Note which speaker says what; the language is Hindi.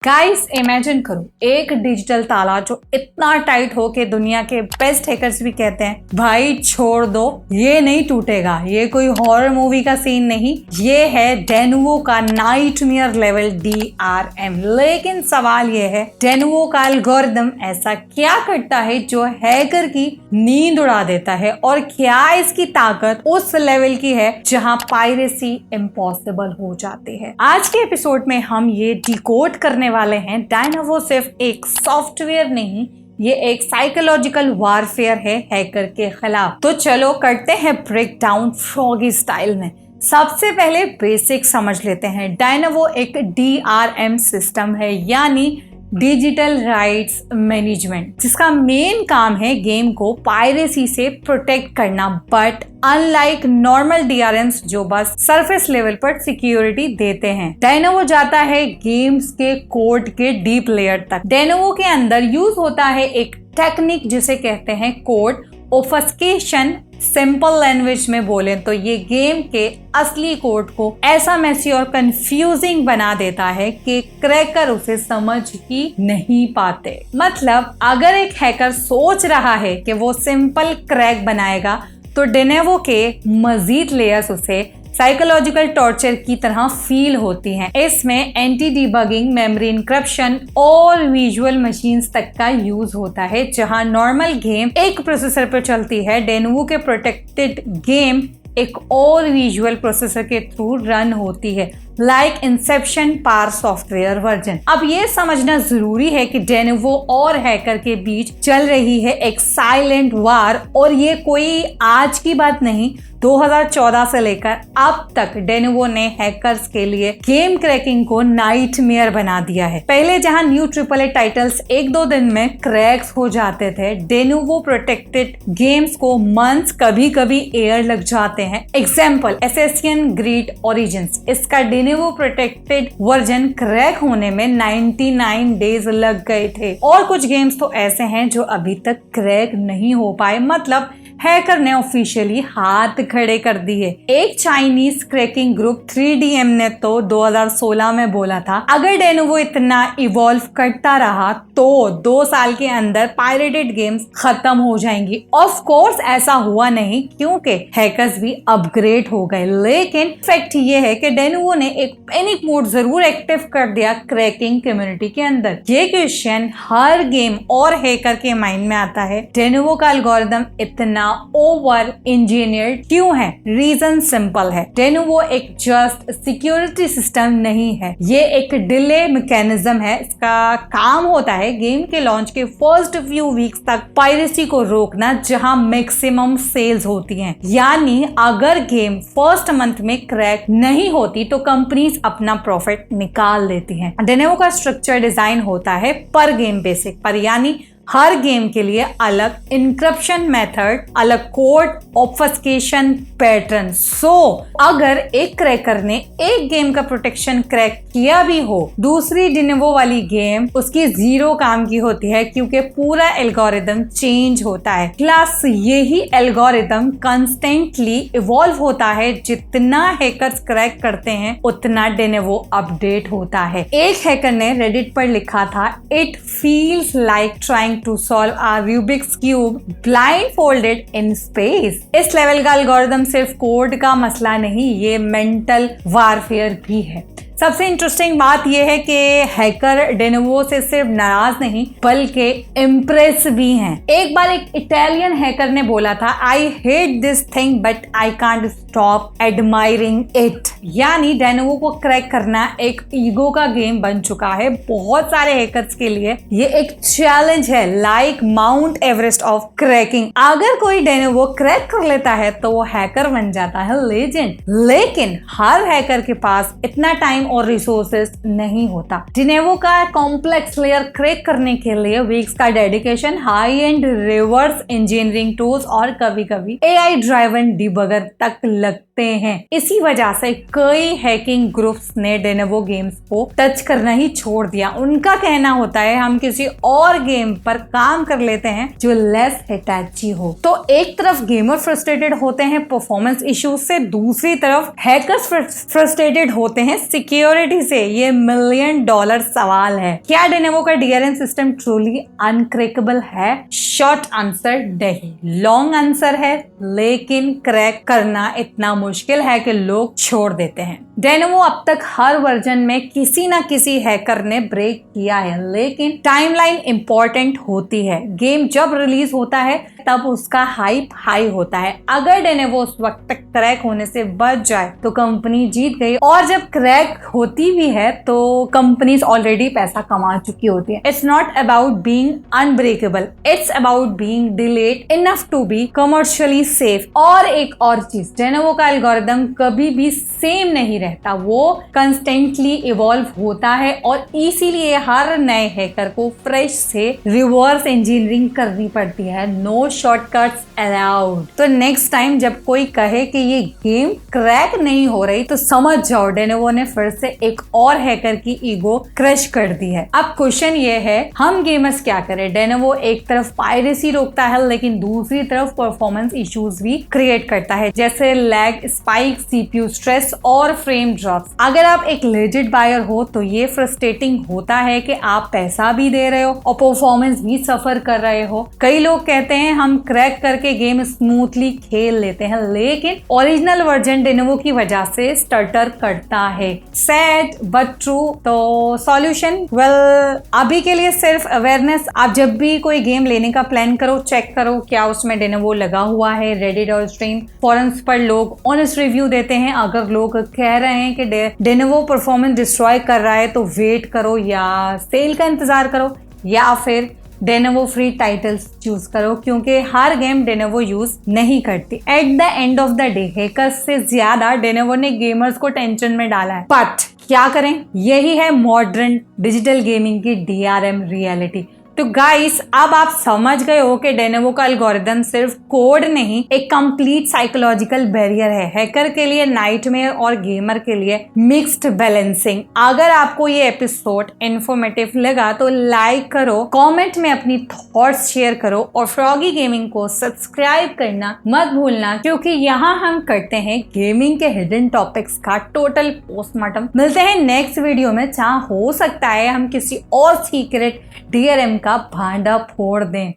Speaker 1: गाइस इमेजिन करो एक डिजिटल ताला जो इतना टाइट हो कि दुनिया के बेस्ट हैकर्स भी कहते हैं भाई छोड़ दो, ये नहीं टूटेगा। ये कोई हॉरर मूवी का सीन नहीं, ये है डेनुवो का नाइटमेयर लेवल DRM। लेकिन सवाल ये है डेनुवो का एल्गोरिदम ऐसा क्या करता है जो हैकर की नींद उड़ा देता है, और क्या इसकी ताकत उस लेवल की है जहां पायरेसी इम्पॉसिबल हो जाती है। आज के एपिसोड में हम ये डिकोड करने वाले हैं डेनुवो सिर्फ एक सॉफ्टवेयर नहीं, ये एक साइकोलॉजिकल वारफेयर है हैकर के खिलाफ। तो चलो करते हैं ब्रेक डाउन फ्रॉगी स्टाइल में। सबसे पहले बेसिक समझ लेते हैं। डेनुवो एक DRM सिस्टम है, यानी डिजिटल राइट्स मैनेजमेंट, जिसका मेन काम है गेम को पायरेसी से प्रोटेक्ट करना। बट अनलाइक नॉर्मल DRMs जो बस सरफेस लेवल पर सिक्योरिटी देते हैं, डेनुवो जाता है गेम्स के कोड के डीप लेयर तक। डेनुवो के अंदर यूज होता है एक टेक्निक जिसे कहते हैं कोड ओफस्केशन। सिंपल लैंग्वेज में बोले तो ये गेम के असली कोड को ऐसा मेसी और कंफ्यूजिंग बना देता है कि क्रैकर उसे समझ ही नहीं पाते। मतलब अगर एक हैकर सोच रहा है कि वो सिंपल क्रैक बनाएगा, तो डेनुवो के मजीद लेयर्स उसे साइकोलॉजिकल टॉर्चर की तरह फील होती हैं। इसमें एंटी डीबगिंग, मेमोरी इंक्रिप्शन और विजुअल मशीन्स तक का यूज होता है। जहां नॉर्मल गेम एक प्रोसेसर पर चलती है, डेनुवो के प्रोटेक्टेड गेम एक और विजुअल प्रोसेसर के थ्रू रन होती है, लाइक इंसेप्शन पार सॉफ्टवेयर वर्जन। अब ये समझना जरूरी है कि डेनुवो और हैकर के बीच चल रही है एक साइलेंट वार, और ये कोई आज की बात नहीं। 2014 से लेकर अब तक डेनुवो ने हैकर्स के लिए गेम क्रैकिंग को नाइटमेयर बना दिया है। पहले जहां न्यू AAA टाइटल्स एक दो दिन में क्रैक्स हो जाते थे, डेनुवो प्रोटेक्टेड गेम्स को मंथ्स, कभी कभी ईयर लग जाते हैं। एग्जाम्पल Assassin's Creed Origins, इसका डेनुवो प्रोटेक्टेड वर्जन क्रैक होने में 99 डेज लग गए थे। और कुछ गेम्स तो ऐसे हैं जो अभी तक क्रैक नहीं हो पाए, मतलब हैकर ने ऑफिशियली हाथ खड़े कर दिए। एक चाइनीज क्रैकिंग ग्रुप 3DM ने तो 2016 में बोला था अगर डेनुवो इतना इवॉल्व करता रहा तो 2 साल के अंदर पायरेटेड गेम्स खत्म हो जाएंगी। ऑफ कोर्स ऐसा हुआ नहीं, क्योंकि हैकर्स भी अपग्रेड हो गए। लेकिन फैक्ट ये है कि डेनुवो ने एक पैनिक मोड जरूर एक्टिव कर दिया क्रैकिंग कम्युनिटी के अंदर। ये क्वेश्चन हर गेम और हैकर के माइंड में आता है, डेनुवो का एल्गोरिदम इतना ओवर इंजीनियर्ड क्यों है? रीजन सिंपल है, डेनुवो एक जस्ट सिक्योरिटी सिस्टम नहीं है, ये एक डिले मैकेनिज्म है। इसका काम होता है गेम के लॉन्च के फर्स्ट फ्यू वीक्स तक पायरेसी को रोकना, जहां मैक्सिमम सेल्स होती हैं। यानी अगर गेम फर्स्ट मंथ में क्रैक नहीं होती तो कंपनीज अपना प्रॉफिट निकाल लेती हैं। डेनुवो का स्ट्रक्चर डिजाइन होता है पर गेम बेसिक पर, यानी हर गेम के लिए अलग इनक्रिप्शन मेथड, अलग कोड, ऑब्फस्केशन पैटर्न। सो अगर एक क्रैकर ने एक गेम का प्रोटेक्शन क्रैक किया भी हो, दूसरी डेनुवो वाली गेम उसकी 0 काम की होती है, क्योंकि पूरा एल्गोरिदम चेंज होता है। प्लस यही एल्गोरिदम कंस्टेंटली इवॉल्व होता है। जितना हैकर्स क्रैक करते हैं उतना डेनुवो अपडेट होता है। एक हैकर ने रेडिट पर लिखा था, it feels like trying to solve a Rubik's cube blindfolded in space। इस लेवल का एल्गोरिदम सिर्फ कोड का मसला नहीं, ये मेंटल वारफेयर भी है। सबसे इंटरेस्टिंग बात यह है कि हैकर डेनुवो से सिर्फ नाराज नहीं बल्कि इम्प्रेस भी हैं। एक बार एक इटालियन हैकर ने बोला था, I hate this thing but I can't stop admiring it. यानी डेनुवो को क्रैक करना एक ईगो का गेम बन चुका है। बहुत सारे हैकर्स के लिए ये एक चैलेंज है, like mount Everest of cracking. अगर कोई डेनुवो क्रैक कर लेता है तो वो हैकर बन जाता है लेजेंड। लेकिन हर हैकर के पास इतना टाइम और रिसोर्सेस नहीं होता। डेनुवो का कॉम्प्लेक्स लेयर क्रैक करने के लिए वीक्स का dedication, high and reverse engineering tools और कभी कभी AI ड्राइवन डिबगर तक लगते हैं। इसी वजह से कई हैकिंग ग्रुप्स ने डेनुवो गेम्स को टच करना ही छोड़ दिया। उनका कहना होता है हम किसी और गेम पर काम कर लेते हैं जो लेस हिटैची हो। तो एक तरफ गेमर फ्रस्ट्रेटेड होते हैं परफॉर्मेंस इश्यूज से, दूसरी तरफ हैकर्स फ्रस्ट्रेटेड होते हैं सिक्योरिटी सिक्योरिटी से, ये $1 मिलियन सवाल है। क्या डेनेवो का डीआरएम सिस्टम ट्रूली अनक्रैकेबल है? शॉर्ट आंसर नहीं, लॉन्ग आंसर है, लेकिन क्रैक करना इतना मुश्किल है कि लोग छोड़ देते हैं। डेनेवो अब तक हर वर्जन में किसी ना किसी हैकर ने ब्रेक किया है, लेकिन टाइमलाइन इंपॉर्टेंट होती है। गेम जब रिलीज होता है तब उसका हाइप हाई होता है। अगर डेनेवो उस वक्त तक क्रैक होने से बच जाए तो कंपनी जीत गई, और जब क्रैक होती भी है तो कंपनीज ऑलरेडी पैसा कमा चुकी होती है। It's not about being unbreakable, it's about being delayed enough to be commercially safe. और एक और चीज, डेनेवो का एल्गोरिदम कभी भी सेम नहीं रहता, वो कंस्टेंटली इवॉल्व होता है, और इसीलिए हर नए हैकर को फ्रेश से रिवर्स इंजीनियरिंग करनी पड़ती है। No shortcuts allowed. तो नेक्स्ट टाइम जब कोई कहे कि ये गेम क्रैक नहीं हो रही तो समझ जाओ डेनेवो ने फिर से एक और हैकर की ईगो क्रश कर दी है। अब क्वेश्चन ये है, हम गेमर्स क्या करें? डेनेवो एक तरफ पायरेसी रोकता है, लेकिन दूसरी तरफ परफॉर्मेंस इश्यूज भी क्रिएट करता है, जैसे लैग, स्पाइक, सीपीयू स्ट्रेस और फ्रेम ड्रॉप्स। अगर आप एक लेजिट बायर हो तो ये फ्रस्ट्रेटिंग होता है कि आप पैसा भी दे रहे हो और परफॉर्मेंस भी सफर कर रहे हो। कई लोग कहते हैं हम क्रैक करके गेम स्मूथली खेल लेते हैं, लेकिन ओरिजिनल वर्जन डेनेवो की वजह से स्टटर करता है। Sad but true. तो सॉल्यूशन, वेल, अभी के लिए सिर्फ अवेयरनेस। आप जब भी कोई गेम लेने का प्लान करो, चेक करो क्या उसमें डेनेवो लगा हुआ है। रेडिट और स्ट्रीम फोरम्स पर लोग ऑनेस्ट रिव्यू देते हैं। अगर लोग कह रहे हैं कि डेनेवो परफॉर्मेंस डिस्ट्रॉय कर रहा है तो वेट करो या सेल का इंतजार करो, या फिर डेनेवो फ्री टाइटल्स चूज करो, क्योंकि हर गेम डेनेवो यूज नहीं करती। At the end of the day hackers से ज्यादा डेनेवो ने गेमर्स को टेंशन में डाला है। बट क्या करें, यही है मॉडर्न डिजिटल गेमिंग की डीआरएम रियलिटी। तो गाइस, अब आप समझ गए हो कि डेनेवो का एल्गोरिदम सिर्फ कोड नहीं, एक कंप्लीट साइकोलॉजिकल बैरियर है। हैकर के लिए नाइटमेयर और गेमर के लिए मिक्स्ड बैलेंसिंग। अगर आपको ये एपिसोड इंफॉर्मेटिव लगा तो लाइक करो, कमेंट में अपनी थॉट्स शेयर करो, और फ्रॉगी गेमिंग को सब्सक्राइब करना मत भूलना, क्योंकि यहाँ हम करते हैं गेमिंग के हिडन टॉपिक्स का टोटल पोस्टमार्टम। मिलते हैं नेक्स्ट वीडियो में, जहाँ हो सकता है हम किसी और सीक्रेट डीआरएम का भांडा फोड़ दें।